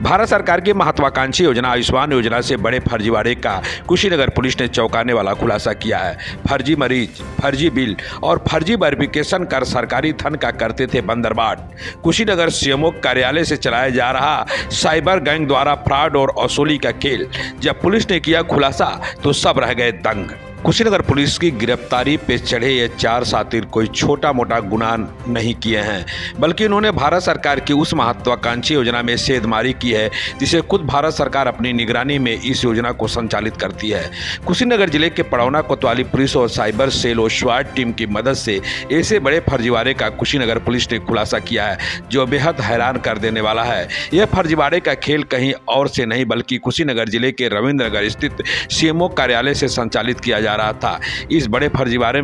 भारत सरकार की महत्वाकांक्षी योजना आयुष्मान योजना से बड़े फर्जीवाड़े का कुशीनगर पुलिस ने चौंकाने वाला खुलासा किया है। फर्जी मरीज, फर्जी बिल और फर्जी वेरिफिकेशन कर सरकारी धन का करते थे बंदरबाट। कुशीनगर सीएमओ कार्यालय से चलाया जा रहा साइबर गैंग द्वारा फ्रॉड और वसूली का खेल जब पुलिस ने किया खुलासा तो सब रह गए दंग। कुशीनगर पुलिस की गिरफ्तारी पे चढ़े ये 4 सातिर कोई छोटा मोटा गुनाह नहीं किए हैं, बल्कि उन्होंने भारत सरकार की उस महत्वाकांक्षी योजना में सेधमारी की है जिसे खुद भारत सरकार अपनी निगरानी में इस योजना को संचालित करती है। कुशीनगर जिले के पड़ौना कोतवाली पुलिस और साइबर सेल और स्वाट टीम की मदद से ऐसे बड़े फर्जीवाड़े का कुशीनगर पुलिस ने खुलासा किया है जो बेहद हैरान कर देने वाला है। यह फर्जीवाड़े का खेल कहीं और से नहीं बल्कि कुशीनगर जिले के रविंद्रनगर स्थित सीएमओ कार्यालय से संचालित किया जा रहा था। इस बड़े फर्जीवाड़े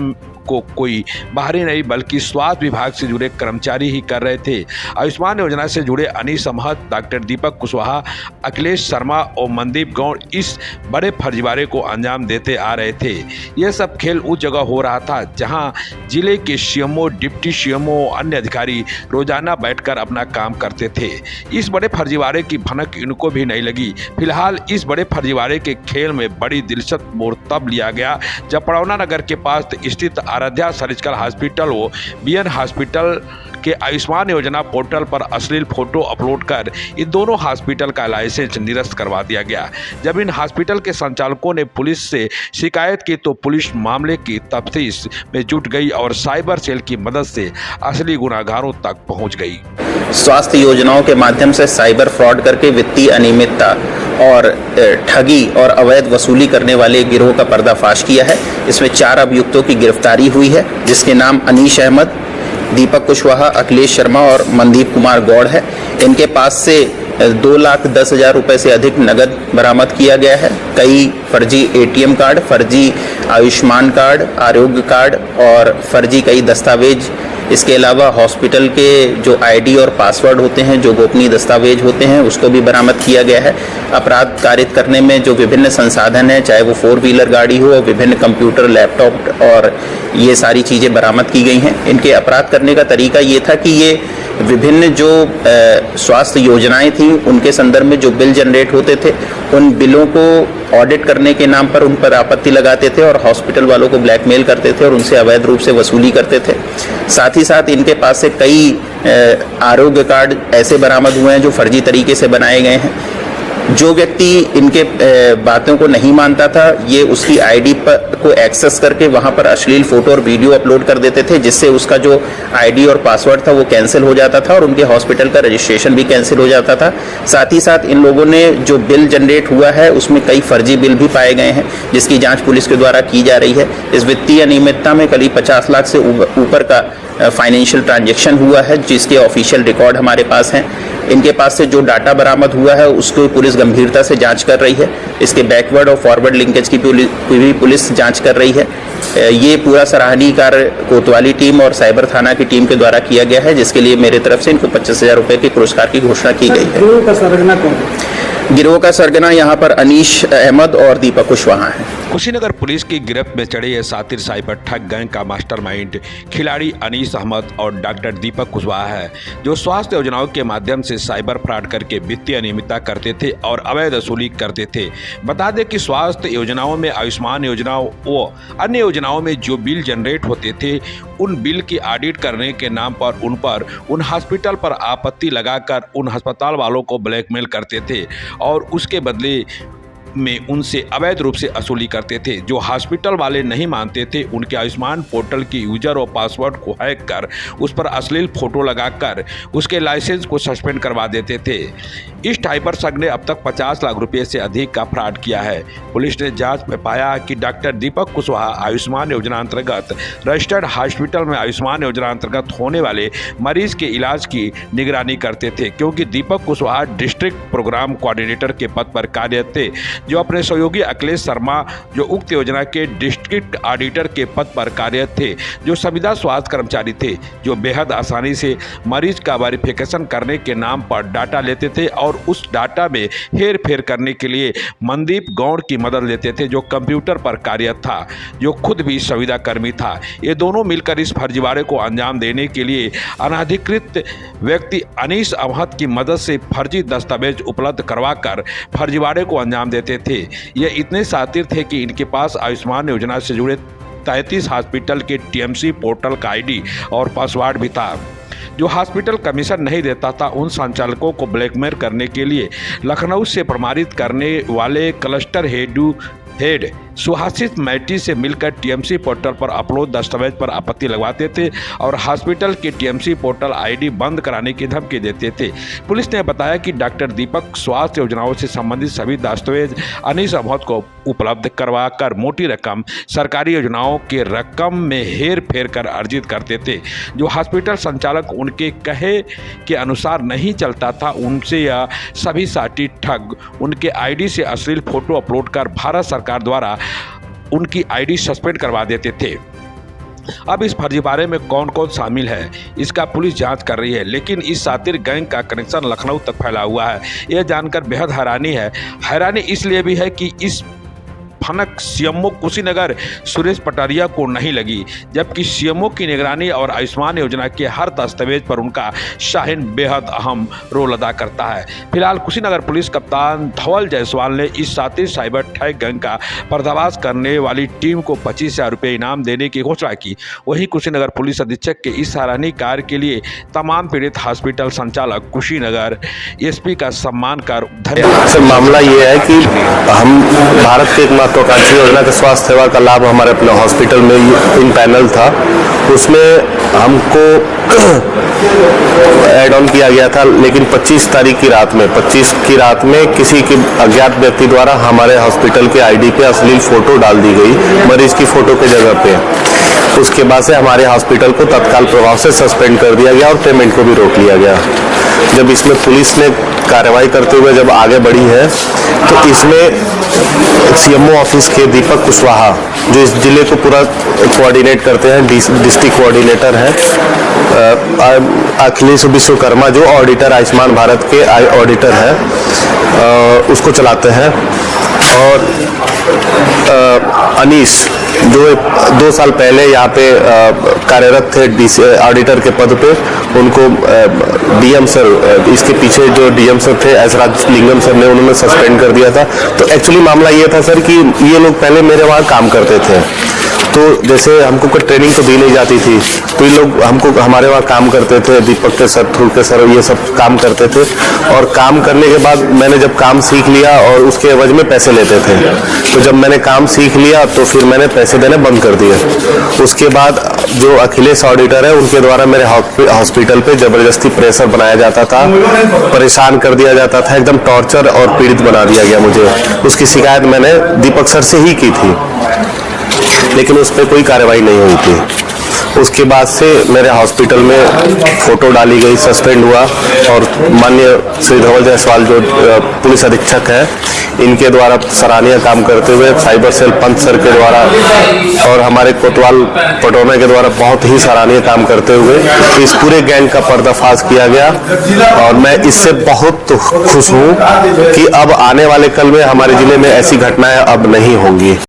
को कोई बाहरी नहीं बल्कि स्वास्थ्य विभाग से जुड़े कर्मचारी ही कर रहे थे। आयुष्मान योजना से जुड़े अनीस अहमद, डॉक्टर दीपक कुशवाहा, अखिलेश शर्मा और मनदीप गौड़ इस बड़े फर्जीवाड़े को अंजाम देते आ रहे थे। यह सब खेल उस जगह हो रहा था जहां जिले के सीएमओ, डिप्टी सीएमओ, अन्य अधिकारी रोजाना बैठकर अपना काम करते थे। इस बड़े फर्जीवाड़े की भनक इनको भी नहीं लगी। फिलहाल इस बड़े फर्जीवाड़े के खेल में बड़ी दिलचस्प मोड़ तब लिया गया जब पड़ौना नगर के पास स्थित आराध्या सर्जिकल हॉस्पिटल व बीएन हॉस्पिटल के आयुष्मान योजना पोर्टल पर अश्लील फोटो अपलोड कर इन दोनों हॉस्पिटल का लाइसेंस निरस्त करवा दिया गया। जब इन हॉस्पिटल के संचालकों ने पुलिस से शिकायत की तो पुलिस मामले की तफ्तीश में जुट गई और साइबर सेल की मदद से असली गुनाहगारों तक पहुंच गई। स्वास्थ्य योजनाओं के माध्यम से साइबर फ्रॉड करके वित्तीय अनियमितता और ठगी और अवैध वसूली करने वाले गिरोह का पर्दाफाश किया है। इसमें 4 अभियुक्तों की गिरफ्तारी हुई है जिसके नाम अनीस अहमद, दीपक कुशवाहा, अखिलेश शर्मा और मनदीप कुमार गौड़ है। इनके पास से 2,10,000 रुपए से अधिक नगद बरामद किया गया है। कई फर्जी एटीएम कार्ड, फर्जी आयुष्मान कार्ड, आरोग्य कार्ड और फर्जी कई दस्तावेज, इसके अलावा हॉस्पिटल के जो आईडी और पासवर्ड होते हैं, जो गोपनीय दस्तावेज होते हैं, उसको भी बरामद किया गया है। अपराध कारित करने में जो विभिन्न संसाधन हैं, चाहे वो 4 व्हीलर गाड़ी हो, विभिन्न कंप्यूटर, लैपटॉप और ये सारी चीज़ें बरामद की गई हैं। इनके अपराध करने का तरीका ये था कि ये विभिन्न जो स्वास्थ्य योजनाएं थीं उनके संदर्भ में जो बिल जनरेट होते थे उन बिलों को ऑडिट करने के नाम पर उन पर आपत्ति लगाते थे और हॉस्पिटल वालों को ब्लैकमेल करते थे और उनसे अवैध रूप से वसूली करते थे। साथ ही साथ इनके पास से कई आरोग्य कार्ड ऐसे बरामद हुए हैं जो फर्जी तरीके से बनाए गए हैं। जो व्यक्ति इनके बातों को नहीं मानता था, ये उसकी आईडी पर को एक्सेस करके वहां पर अश्लील फोटो और वीडियो अपलोड कर देते थे, जिससे उसका जो आईडी और पासवर्ड था वो कैंसिल हो जाता था और उनके हॉस्पिटल का रजिस्ट्रेशन भी कैंसिल हो जाता था। साथ ही साथ इन लोगों ने जो बिल जनरेट हुआ है उसमें कई फर्जी बिल भी पाए गए हैं जिसकी जाँच पुलिस के द्वारा की जा रही है। इस वित्तीय अनियमितता में करीब 50 लाख से ऊपर का फाइनेंशियल ट्रांजैक्शन हुआ है जिसके ऑफिशियल रिकॉर्ड हमारे पास हैं। इनके पास से जो डाटा बरामद हुआ है उसको पुलिस गंभीरता से जांच कर रही है। इसके बैकवर्ड और फॉरवर्ड लिंकेज की भी पुलिस जांच कर रही है। ये पूरा सराहनीय कार्य कोतवाली टीम और साइबर थाना की टीम के द्वारा किया गया है, जिसके लिए मेरे तरफ से इनको 25,000 रुपये के पुरस्कार की घोषणा की गई है। गिरोह का सरगना कौन है? गिरोह का सरगना यहाँ पर अनीस अहमद और दीपक कुशवाहा है। कुशीनगर पुलिस की गिरफ्त में चढ़े ये सातिर साइबर ठग गैंग का मास्टरमाइंड खिलाड़ी अनीस अहमद और डॉक्टर दीपक कुशवाहा है, जो स्वास्थ्य योजनाओं के माध्यम से साइबर फ्रॉड करके वित्तीय अनियमितता करते थे और अवैध वसूली करते थे। बता दें कि स्वास्थ्य योजनाओं में, आयुष्मान योजनाओं व अन्य योजनाओं में जो बिल जनरेट होते थे उन बिल की ऑडिट करने के नाम पर उन हॉस्पिटल पर आपत्ति लगाकर उन अस्पताल वालों को ब्लैकमेल करते थे और उसके बदले में उनसे अवैध रूप से वसूली करते थे। जो हॉस्पिटल वाले नहीं मानते थे उनके आयुष्मान पोर्टल की यूजर और पासवर्ड को हैक कर उस पर अश्लील फोटो लगाकर उसके लाइसेंस को सस्पेंड करवा देते थे। इस साइबर ठग ने अब तक 50 लाख रुपए से अधिक का फ्रॉड किया है। पुलिस ने जांच में पाया कि डॉक्टर दीपक कुशवाहा आयुष्मान योजना अंतर्गत रजिस्टर्ड हॉस्पिटल में आयुष्मान योजना अंतर्गत होने वाले मरीज के इलाज की निगरानी करते थे, क्योंकि दीपक कुशवाहा डिस्ट्रिक्ट प्रोग्राम कोऑर्डिनेटर के पद पर कार्यरत थे, जो अपने सहयोगी अखिलेश शर्मा जो उक्त योजना के डिस्ट्रिक्ट ऑडिटर के पद पर कार्यरत थे, जो संविदा स्वास्थ्य कर्मचारी थे, जो बेहद आसानी से मरीज का वेरिफिकेशन करने के नाम पर डाटा लेते थे और उस डाटा में हेर फेर करने के लिए मनदीप गौड़ की मदद लेते थे, जो कंप्यूटर पर कार्यरत था, जो खुद भी संविदा कर्मी था। ये दोनों मिलकर इस फर्जीवाड़े को अंजाम देने के लिए अनाधिकृत व्यक्ति अनीस अहमद की मदद से फर्जी दस्तावेज उपलब्ध करवाकर फर्जीवाड़े को अंजाम देते थे। ये इतने शातिर थे कि इनके पास आयुष्मान योजना से जुड़े 33 हॉस्पिटल के टीएमसी पोर्टल का आईडी और पासवर्ड भी था। जो हॉस्पिटल कमीशन नहीं देता था, उन संचालकों को ब्लैकमेल करने के लिए लखनऊ से प्रमाणित करने वाले क्लस्टर हेड सुहासित मैटी से मिलकर टीएमसी पोर्टल पर अपलोड दस्तावेज पर आपत्ति लगवाते थे और हॉस्पिटल के टीएमसी पोर्टल आईडी बंद कराने की धमकी देते थे। पुलिस ने बताया कि डॉक्टर दीपक स्वास्थ्य योजनाओं से संबंधित सभी दस्तावेज अनीस अहमद को उपलब्ध करवाकर मोटी रकम सरकारी योजनाओं के रकम में हेर फेर कर अर्जित करते थे। जो हॉस्पिटल संचालक उनके कहे के अनुसार नहीं चलता था, उनसे यह सभी साथी ठग उनके आईडी से अश्लील फोटो अपलोड कर भारत सरकार द्वारा उनकी आईडी सस्पेंड करवा देते थे। अब इस फर्जीवाड़े में कौन कौन शामिल है, इसका पुलिस जांच कर रही है, लेकिन इस शातिर गैंग का कनेक्शन लखनऊ तक फैला हुआ है। यह जानकर बेहद हैरानी है। हैरानी इसलिए भी है कि इस भनक सीएमओ कुशीनगर सुरेश पटारिया को नहीं लगी, जबकि सीएमओ की निगरानी और आयुष्मान योजना के हर दस्तावेज पर उनका शाहीन बेहद अहम रोल अदा करता है। फिलहाल कुशीनगर पुलिस कप्तान धवल जायसवाल ने इस शातिर साइबर ठग गैंग का पर्दाफाश करने वाली टीम को 25,000 रुपये इनाम देने की घोषणा की। वहीं कुशीनगर पुलिस अधीक्षक के इस सराहनीय कार्य के लिए तमाम पीड़ित हॉस्पिटल संचालक कुशीनगर एसपी का सम्मान कर धन्यवाद। मामला ये है कि हम भारत के एक महत्वाकांक्षी योजना के स्वास्थ्य सेवा का लाभ हमारे अपने हॉस्पिटल में इन पैनल था, उसमें हमको ऐड ऑन किया गया था। लेकिन 25 तारीख की रात में किसी के अज्ञात व्यक्ति द्वारा हमारे हॉस्पिटल के आईडी पे अश्लील फोटो डाल दी गई, मरीज की फोटो के जगह पे। उसके बाद से हमारे हॉस्पिटल को तत्काल प्रभाव से सस्पेंड कर दिया गया और पेमेंट को भी रोक लिया गया। जब इसमें पुलिस ने कार्रवाई करते हुए जब आगे बढ़ी है, तो इसमें सीएमओ ऑफिस के दीपक कुशवाहा, जो इस जिले को पूरा कोऑर्डिनेट करते हैं, डिस्ट्रिक्ट कोऑर्डिनेटर हैं, अखिलेश विश्वकर्मा जो ऑडिटर आयुष्मान भारत के ऑडिटर हैं, उसको चलाते हैं, और अनीस जो 2 साल पहले यहाँ पे कार्यरत थे ऑडिटर के पद पे, उनको डीएम सर, इसके पीछे जो डीएम सर थे एस राजलिंगम सर ने उन्होंने सस्पेंड कर दिया था। तो एक्चुअली मामला ये था सर कि ये लोग पहले मेरे वहाँ काम करते थे, तो जैसे हमको कोई ट्रेनिंग तो दी नहीं जाती थी, तो ये लोग हमारे वहाँ काम करते थे, दीपक के सर, ध्रुव के सर, ये सब काम करते थे। और काम करने के बाद मैंने जब काम सीख लिया और उसके एवज में पैसे लेते थे, तो जब मैंने काम सीख लिया तो फिर मैंने पैसे देने बंद कर दिए। उसके बाद जो अखिलेश ऑडिटर है, उनके द्वारा मेरे हॉस्पिटल पे जबरदस्ती प्रेशर बनाया जाता था, परेशान कर दिया जाता था, एकदम टॉर्चर और पीड़ित बना दिया गया मुझे। उसकी शिकायत मैंने दीपक सर से ही की थी, लेकिन उस पर कोई कार्रवाई नहीं हुई थी। उसके बाद से मेरे हॉस्पिटल में फोटो डाली गई, सस्पेंड हुआ, और माननीय श्री धवल जायसवाल जो पुलिस अधीक्षक हैं, इनके द्वारा सराहनीय काम करते हुए साइबर सेल पंच सर के द्वारा और हमारे कोतवाल पटौना के द्वारा बहुत ही सराहनीय काम करते हुए इस पूरे गैंग का पर्दाफाश किया गया। और मैं इससे बहुत खुश हूँ कि अब आने वाले कल में हमारे जिले में ऐसी घटनाएं अब नहीं होंगी।